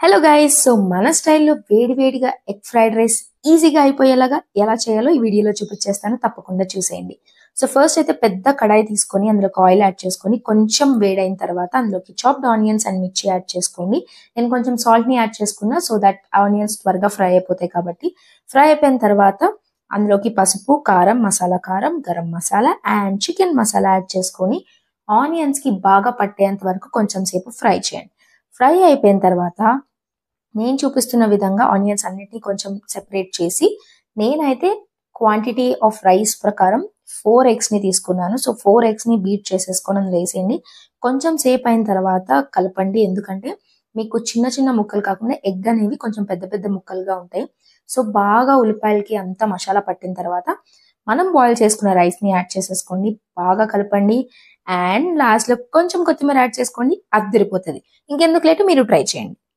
Hello guys, so మన స్టైల్లో వేడివేడిగా ఎగ్ ఫ్రైడ్ రైస్ ఈజీగా అయిపోయేలాగా ఎలా చేయాలో ఈ వీడియోలో చూపించేస్తాను. తప్పకుండా చూసేయండి. సో ఫస్ట్ అయితే పెద్ద కడాయి తీసుకొని అందులోకి ఆయిల్ యాడ్ చేసుకొని కొంచెం వేడైన తర్వాత అందులోకి చాప్డ్ ఆనియన్స్ అండ్ మిర్చి యాడ్ చేసుకోండి. నేను కొంచెం సాల్ట్ ని యాడ్ చేసుకున్నా సో దట్ ఆనియన్స్ త్వరగా ఫ్రై అయిపోతాయి కాబట్టి. ఫ్రై అయిపోయిన తర్వాత అందులోకి పసుపు, కారం, మసాలా కారం, garam masala and chicken masala add చేసుకొని ఆనియన్స్ కి బాగా పట్టేంత వరకు కొంచెం సేపు ఫ్రై చేయండి. ఫ్రై అయిపోయిన తర్వాత నేను చూపిస్తున్న విధంగా ఆనియన్స్ అన్నిటిని కొంచెం సెపరేట్ చేసి నేనైతే క్వాంటిటీ ఆఫ్ రైస్ ప్రకారం 4 eggs ని తీసుకున్నాను. సో 4 eggs ని బీట్ చేసేసుకొని అందులో వేసేయండి. కొంచెం సేపు అయిన తర్వాత కలపండి, ఎందుకంటే మీకు చిన్న చిన్న ముక్కలు కాకుండా ఎగ్ అనేవి కొంచెం పెద్ద పెద్ద ముక్కలుగా ఉంటాయి. సో బాగా ఉల్లిపాయలకి అంతా మసాలా పట్టిన తర్వాత మనం బాయిల్ చేసుకున్న రైస్ ని యాడ్ చేసేసుకోండి, బాగా కలపండి అండ్ లాస్ట్ లో కొంచెం కొత్తిమీర యాడ్ చేసుకోండి. అద్దరిపోతుంది. ఇంకెందుకు లేటు మీరు ట్రై చేయండి.